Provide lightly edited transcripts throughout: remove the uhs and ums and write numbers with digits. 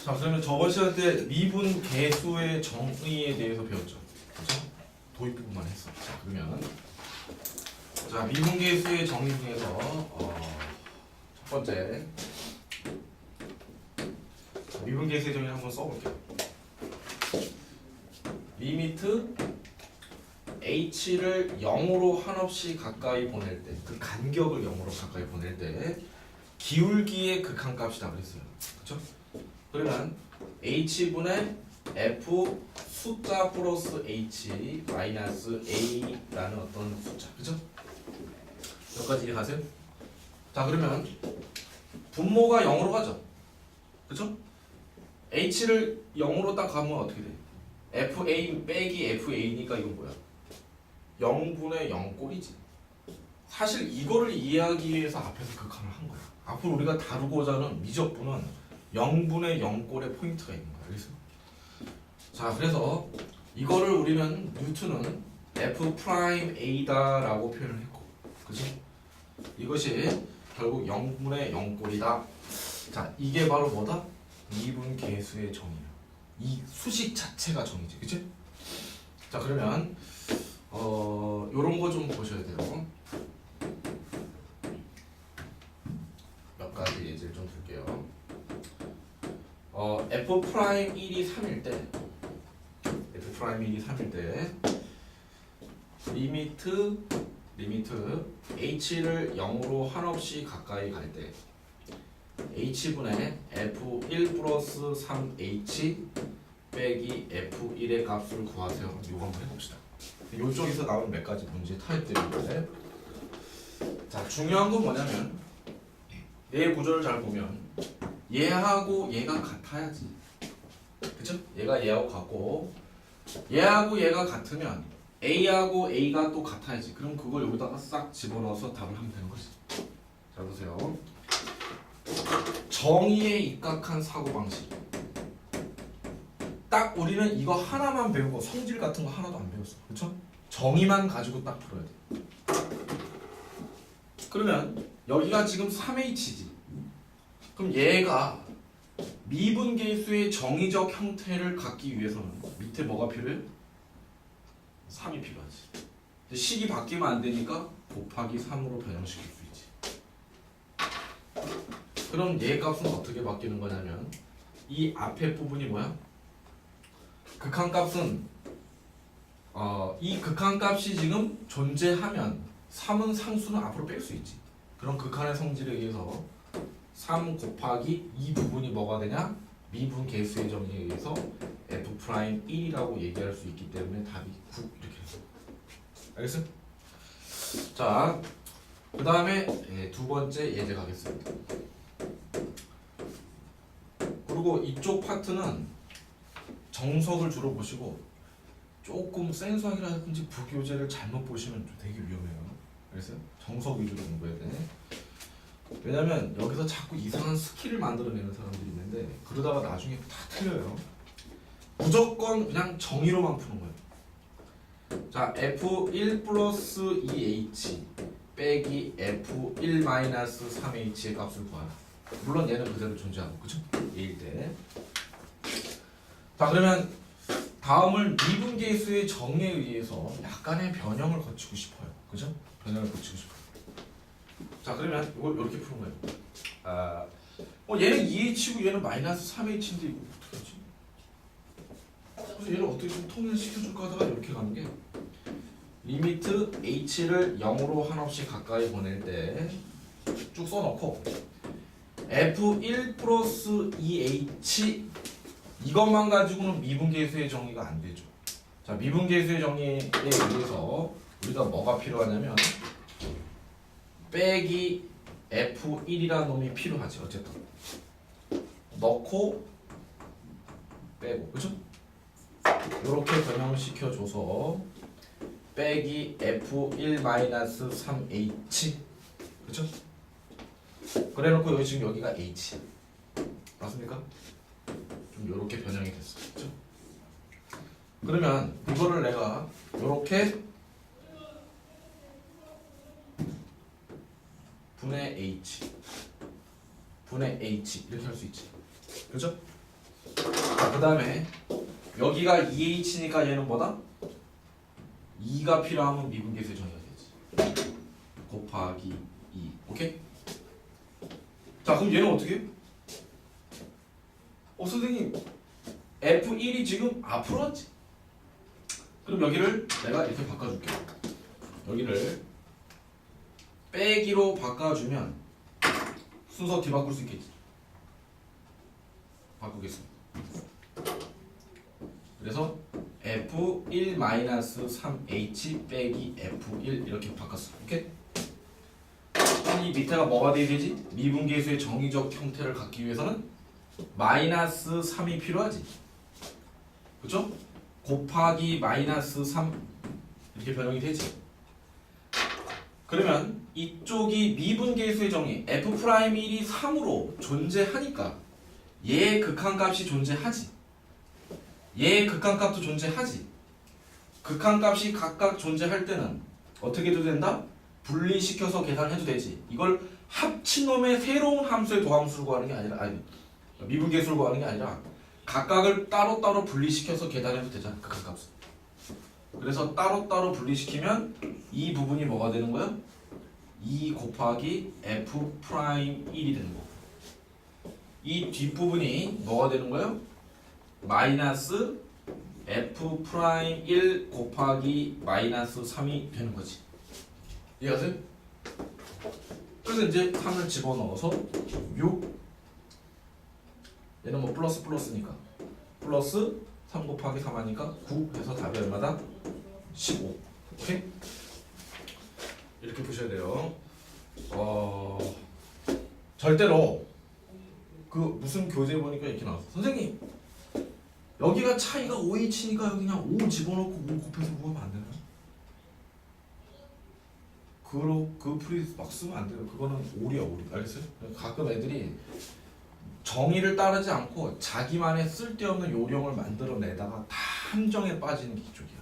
자, 그러면 저번 시간 때 미분 개수의 정의에 대해서 배웠죠. 그렇죠? 도입 부분만 했어. 자, 그러면 자, 미분 개수의 정의 중에서 첫 번째 미분 개수의 정의를 한번 써볼게요. 리미트 h를 0으로 한없이 가까이 보낼 때, 그 간격을 0으로 가까이 보낼 때 기울기의 극한값이다 그랬어요. 그렇죠? 그러면 h분의 f 숫자 플러스 h 마이너스 a라는 어떤 숫자, 그죠? 여기까지 이해가세요? 자, 그러면 분모가 0으로 가죠, 그죠? h를 0으로 딱 가면 어떻게 돼? fa 빼기 fa니까 이건 뭐야? 0분의 0 꼴이지. 사실 이거를 이해하기 위해서 앞에서 극한을 한 거야. 앞으로 우리가 다루고자 하는 미적분은 0분의 0 꼴의 포인트가 있는 거야. 그래서 자, 그래서 이거를 우리는 뉴턴은 f 프라임 a다라고 표현을 했고, 그죠? 이것이 결국 0분의 0 꼴이다. 자, 이게 바로 뭐다? 미분 계수의 정의야. 이 수식 자체가 정의지, 그치? 자, 그러면 요런 거 좀 보셔야 돼요. 몇 가지 예제를 좀 들게요. f 프라임 1이 3일 때, f 프라임 1이 3일 때 리미트 h를 0으로 한없이 가까이 갈 때 h분의 f1 플러스 3h 빼기 f1의 값을 구하세요. 이거 한번 해봅시다. 이쪽에서 나온 몇 가지 문제 타입들인데, 자, 중요한 건 뭐냐면 얘 구조를 잘 보면 얘하고 얘가 같아야지, 그쵸? 얘가 얘하고 같고 얘하고 얘가 같으면 A하고 A가 또 같아야지. 그럼 그걸 여기다가 싹 집어넣어서 답을 하면 되는 거지. 잘 보세요. 정의에 입각한 사고방식. 딱 우리는 이거 하나만 배우고 성질 같은 거 하나도 안 배웠어. 그쵸? 정의만 가지고 딱 풀어야 돼. 그러면 여기가 지금 3H지. 그럼 얘가 미분계수의 정의적 형태를 갖기 위해서는 밑에 뭐가 필요해? 3이 필요하지. 근데 식이 바뀌면 안 되니까 곱하기 3으로 변형시킬 수 있지. 그럼 얘 값은 어떻게 바뀌는 거냐면 이 앞에 부분이 뭐야? 극한값은 이 극한값이 지금 존재하면 3은 상수는 앞으로 뺄 수 있지. 그럼 극한의 성질에 의해서 3 곱하기 이 부분이 뭐가 되냐? 미분 계수의 정의에 의해서 f'1이라고 얘기할 수 있기 때문에 답이 9 이렇게 해서. 알겠어요? 자, 그 다음에 두 번째 예제 가겠습니다. 그리고 이쪽 파트는 정석을 주로 보시고 조금 센수학이라든지 부교재를 잘못 보시면 되게 위험해요. 그래서 정석 위주로 공부해야 돼. 왜냐면 여기서 자꾸 이상한 스킬을 만들어내는 사람들이 있는데 그러다가 나중에 다 틀려요. 무조건 그냥 정의로만 푸는 거예요. 자, f1 플러스 2h 빼기 f1 마이너스 3h의 값을 구하라. 물론 얘는 그대로 존재하고, 그쵸? 얘일 때. 자, 그러면 다음을 미분계수의 정의에 의해서 약간의 변형을 거치고 싶어요. 그죠? 변형을 거치고 싶어요. 자, 그러면 이걸 이렇게 푸는 거예요. 얘는 2h고 얘는 마이너스 3h인데 이거 어떻게 하지? 그래서 얘를 어떻게 좀 통일시켜줄까 하다가 이렇게 가는 게 리미트 h를 0으로 한없이 가까이 보낼 때 쭉 써놓고 f1 플러스 2h 이것만 가지고는 미분계수의 정의가 안 되죠. 자, 미분계수의 정의에 의해서 우리가 뭐가 필요하냐면 빼기 f1이라는 놈이 필요하지. 어쨌든 넣고 빼고, 그죠? 이렇게 변형시켜줘서 빼기 f1 마이너스 3h, 그죠? 그래놓고 여기 지금 여기가 h 맞습니까? 좀 이렇게 변형이 됐어, 그죠? 그러면 이거를 내가 이렇게 분의 h 이렇게 할 수 있지, 그죠? 자, 그 다음에 여기가 2H니까 얘는 뭐다? 2가 필요하면 미분계수의 정의가 되지. 곱하기 2. 오케이? 자, 그럼 얘는 어떻게 해? 선생님 F1이 지금 앞으로 왔지? 그럼 여기를 내가 이렇게 바꿔줄게. 여기를 빼기로 바꿔주면 순서 뒤바꿀 수 있겠지? 바꾸겠습니다. 그래서 F1-3H 빼기 F1 이렇게 바꿨어. 오케이? 이 밑에가 뭐가 돼야 되지? 미분계수의 정의적 형태를 갖기 위해서는 마이너스 3이 필요하지. 그쵸? 곱하기 마이너스 3 이렇게 변형이 되지. 그러면 이쪽이 미분계수의 정의 F'1이 3으로 존재하니까 얘의 극한값이 존재하지. 얘의 극한값도 존재하지. 극한값이 각각 존재할 때는 어떻게 해도 된다? 분리시켜서 계산해도 되지. 이걸 합친 놈의 새로운 함수의 도함수를 구하는 게 아니라 미분계수를 구하는 게 아니라 각각을 따로따로 분리시켜서 계산해도 되잖아. 극한값은. 그래서 따로따로 분리시키면 이 부분이 뭐가 되는 거야? 2 곱하기 F'1이 되는 거고 이 뒷부분이 뭐가 되는 거야? 마이너스 F'1 곱하기 마이너스 3이 되는 거지. 이해가세요? 그래서 이제 3을 집어넣어서 6 얘는 뭐 플러스니까 플러스 3 곱하기 3 하니까 9 해서 답이 얼마다? 15. 오케이? 이렇게 보셔야 돼요. 절대로 그 무슨 교재 보니까 이렇게 나왔어. 선생님 여기가 차이가 5H니까 여기 그냥 5 집어넣고 5 곱해서 구하면 안 되나요? 그 풀이 막 쓰면 안 돼요. 그거는 오리야 오리. 알겠어요? 가끔 애들이 정의를 따르지 않고 자기만의 쓸데없는 요령을 만들어내다가 다 함정에 빠지는 게 이쪽이야.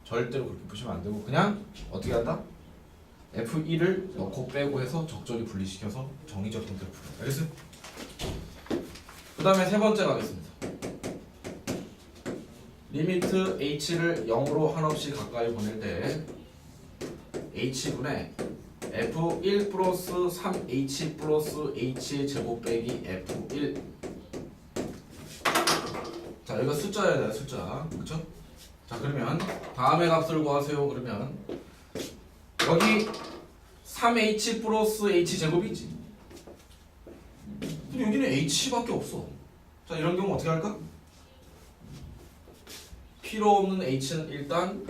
절대로 그렇게 보시면 안 되고 그냥 어떻게 한다? F1을 넣고 빼고 해서 적절히 분리시켜서 정의적 형태를 풀어. 알겠어요? 그 다음에 세 번째 가겠습니다. 리미트 h를 0으로 한없이 가까이 보낼 때 h분의 f1 플러스 3h 플러스 h의 제곱 빼기 f1. 자, 여기가 숫자여야 돼요. 숫자. 그쵸? 자, 그러면 다음의 값을 구하세요. 그러면 여기 3h 플러스 h 제곱이지. 근데 여기는 h밖에 없어. 자, 이런 경우 어떻게 할까? 필요 없는 h는 일단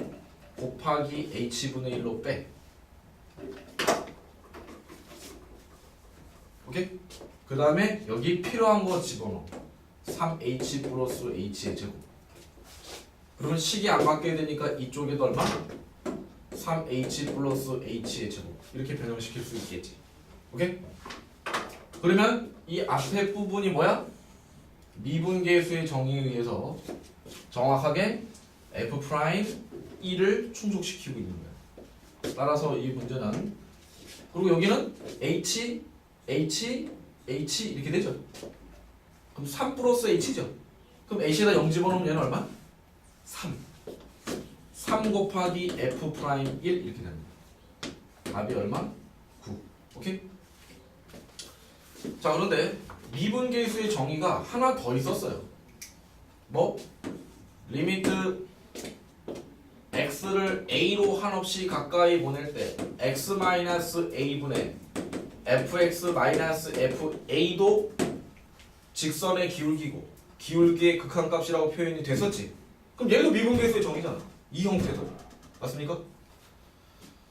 곱하기 h분의 1로 빼. 오케이? 그 다음에 여기 필요한 거 집어넣어. 3h 플러스 h의 제곱. 그러면 식이 안 바뀌게 되니까 이쪽에도 얼마? 3h 플러스 h의 제곱. 이렇게 변형시킬 수 있겠지. 오케이? 그러면 이 앞에 부분이 뭐야? 미분계수의 정의에 의해서 정확하게 F'1을 충족시키고 있는 거야. 따라서 이 문제는 그리고 여기는 H 이렇게 되죠. 그럼 3 플러스 H죠. 그럼 H에다 0 집어넣으면 얘는 얼마? 3 곱하기 F'1 이렇게 됩니다. 답이 얼마? 9. 오케이? 자, 그런데 미분계수의 정의가 하나 더 있었어요. 뭐? 리미트 x를 a로 한없이 가까이 보낼 때 x-a분의 fx-fa도 직선의 기울기고 기울기의 극한값이라고 표현이 됐었지. 그럼 얘도 미분계수의 정의잖아. 이 형태도. 맞습니까?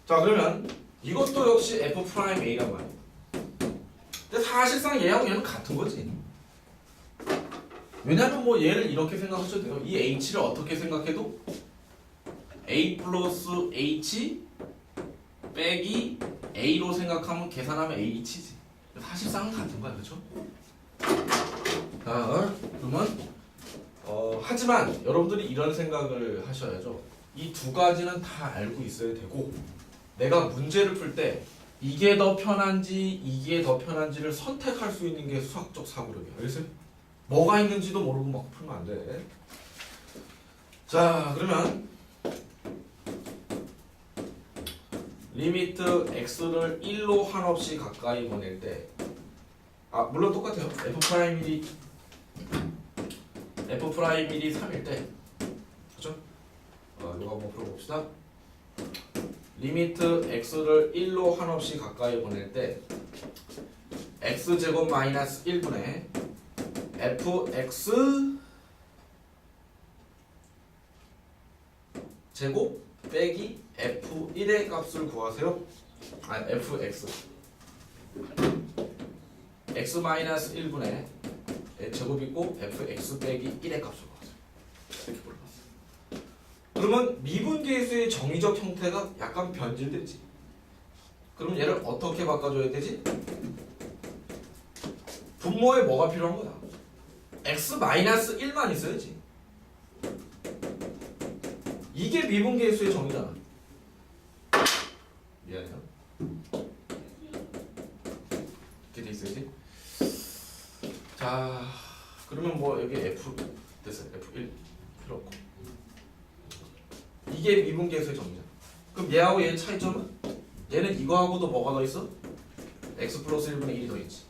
자, 그러면 이것도 역시 f'a란 말이야. 근데 사실상 얘하고 얘는 같은 거지. 왜냐면 뭐 얘를 이렇게 생각하셔도 돼요. 이 h를 어떻게 생각해도 a 플러스 h 빼기 a로 생각하면 계산하면 h지. 사실상은 같은 거야. 그렇죠? 자, 그러면 하지만 여러분들이 이런 생각을 하셔야죠. 이 두 가지는 다 알고 있어야 되고 내가 문제를 풀 때 이게 더 편한지 이게 더 편한지를 선택할 수 있는 게 수학적 사고력이야. 알겠어요? 뭐가 있는지도 모르고 막 풀면 안 돼. 자, 그러면 리미트 x를 1로 한없이 가까이 보낼 때, 물론 똑같아요. f'1이 3일 때, 그죠? 이거 한번 풀어봅시다. 리미트 x를 1로 한없이 가까이 보낼 때 x제곱 마이너스 1분의 fx 제곱 빼기 f1의 값을 구하세요. fx x 마이너스 1분의 제곱 있고 fx 빼기 1의 값을 구하세요. 이렇게 물어봤어요. 그러면 미분계수의 정의적 형태가 약간 변질되지. 그럼 얘를 어떻게 바꿔줘야 되지? 분모에 뭐가 필요한 거야? x-1만 있어야지. 이게 미분계수의 정의잖아. 미안해요. 이렇게 돼 있어야지. 자, 그러면 뭐 여기 f 됐어요. f1 필요 없고. 이게 미분계수의 정의잖아. 그럼 얘하고 얘의 차이점은? 얘는 이거하고도 뭐가 더 있어? x 플러스 1분의 1이 더 있지.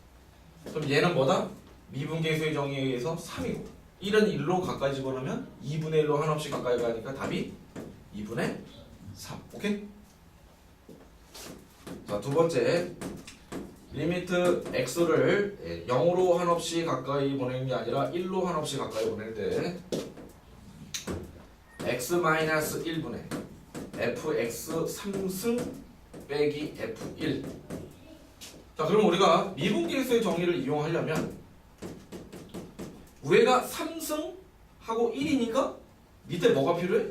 그럼 얘는 뭐다? 미분계수의 정의에 의해서 3이고 1은 1로 가까이 집어넣으면 2분의 1로 한없이 가까이 가니까 답이 2분의 3. 오케이? 자, 두 번째 리미트 x를 0으로 한없이 가까이 보내는 게 아니라 1로 한없이 가까이 보낼 때 x-1분의 fx 3승 빼기 f1. 자, 그럼 우리가 미분계수의 정의를 이용하려면 위에가 3승하고 1이니까 밑에 뭐가 필요해?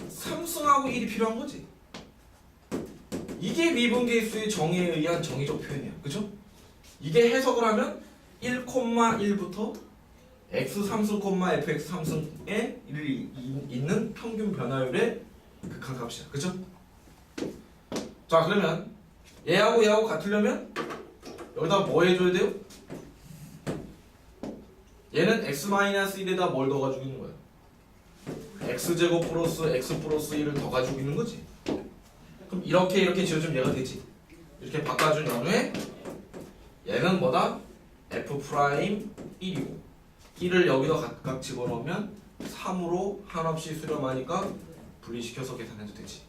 3승하고 1이 필요한 거지. 이게 미분계수의 정의에 의한 정의적 표현이야. 그죠? 이게 해석을 하면 1,1부터 x3승, fx3승에 있는 평균 변화율의 극한값이야. 그죠? 자, 그러면 얘하고 얘하고 같으려면 여기다 뭐 해줘야 돼요? 얘는 x-1에다 뭘 더 가지고 있는 거야? x제곱 플러스 x 플러스 1을 더 가지고 있는 거지. 그럼 이렇게 지어주면 얘가 되지. 이렇게 바꿔준 연후에 얘는 뭐다? f'1이고 1을 여기다 각각 집어넣으면 3으로 한없이 수렴하니까 분리시켜서 계산해도 되지.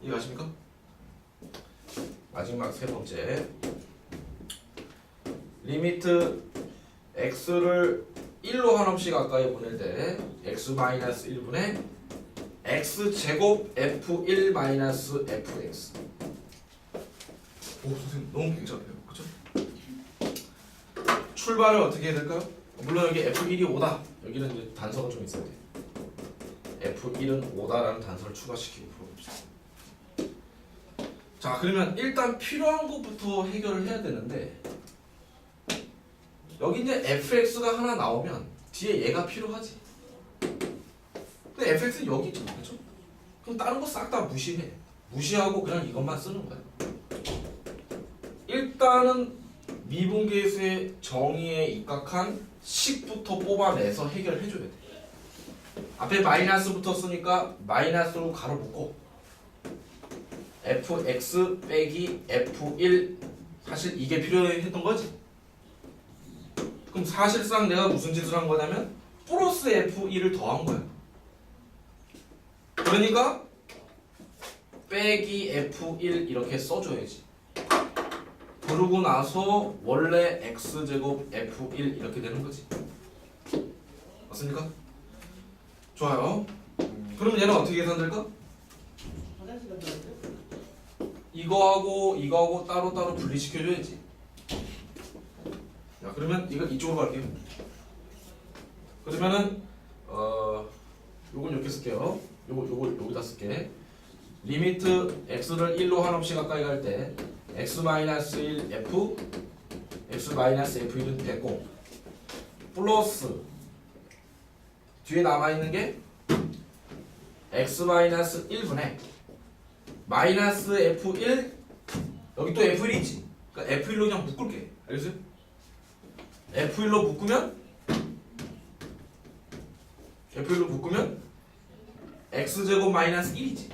이해가십니까? 마지막 세 번째 리미트 x를 1로 한없이 가까이 보낼 때 x-1분의 x제곱 f1-fx. 오, 선생님 너무 복잡해요. 그쵸? 출발을 어떻게 해야 될까요? 물론 여기 f1이 5다. 여기는 이제 단서가 좀 있어야 돼. f1은 5다라는 단서를 추가시키고 풀어봅시다. 자, 그러면 일단 필요한 것부터 해결을 해야 되는데 여기 이제 fx가 하나 나오면 뒤에 얘가 필요하지. 근데 fx는 여기 있잖아. 그렇죠? 그럼 다른 거 싹 다 무시해. 무시하고 그냥 이것만 쓰는 거야. 일단은 미분계수의 정의에 입각한 식부터 뽑아내서 해결을 해줘야 돼. 앞에 마이너스부터 쓰니까 마이너스로 가로 묶고 fx 빼기 f1 사실 이게 필요했던 거지. 그럼 사실상 내가 무슨 짓을 한 거냐면 플러스 f1을 더한 거야. 그러니까 빼기 f1 이렇게 써줘야지. 그러고 나서 원래 x제곱 f1 이렇게 되는 거지. 맞습니까? 좋아요. 그럼 얘는 어떻게 계산될까? 이거하고 따로따로 분리시켜줘야지. 자, 그러면 이거 이쪽으로 갈게요. 그러면은 요건 이렇게 쓸게요. 요걸 여기다 쓸게. 리미트 x를 1로 한없이 가까이 갈 때 x-1 f x-f1은 되고 플러스 뒤에 남아있는 게 x-1분의 마이너스 f1 여기 또 f1이 있지. 그러니까 f1로 그냥 묶을게. 알겠어요? F1로 묶으면 x제곱 마이너스 1이지.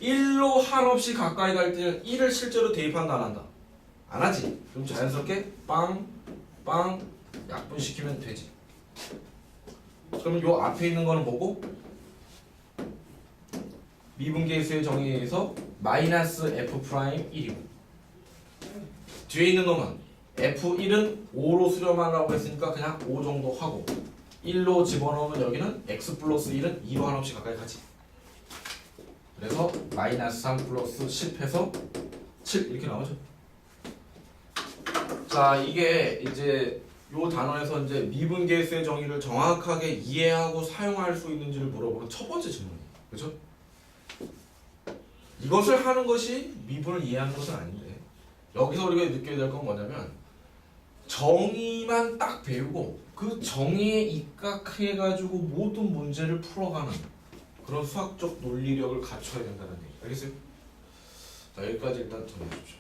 1로 한없이 가까이 갈 때는 1을 실제로 대입한다 안 한다? 안 하지. 그럼 자연스럽게 빵 약분시키면 되지. 그러면 요 앞에 있는 거는 뭐고? 미분계수의 정의에 의해서 마이너스 f 프라임 1이고 뒤에 있는 놈은 f1은 5로 수렴하라고 했으니까 그냥 5 정도 하고 1로 집어넣으면 여기는 x 플러스 1은 2로 한없이 가까이 가지. 그래서 마이너스 3 플러스 10 해서 7 이렇게 나오죠. 자, 이게 이제 요 단원에서 이제 미분계수의 정의를 정확하게 이해하고 사용할 수 있는지를 물어보는 첫 번째 질문이에요. 그렇죠? 이것을 하는 것이 미분을 이해하는 것은 아닌데 여기서 우리가 느껴야 될 건 뭐냐면 정의만 딱 배우고 그 정의에 입각해가지고 모든 문제를 풀어가는 그런 수학적 논리력을 갖춰야 된다는 얘기. 알겠어요? 자, 여기까지 일단 정리해 주십시오.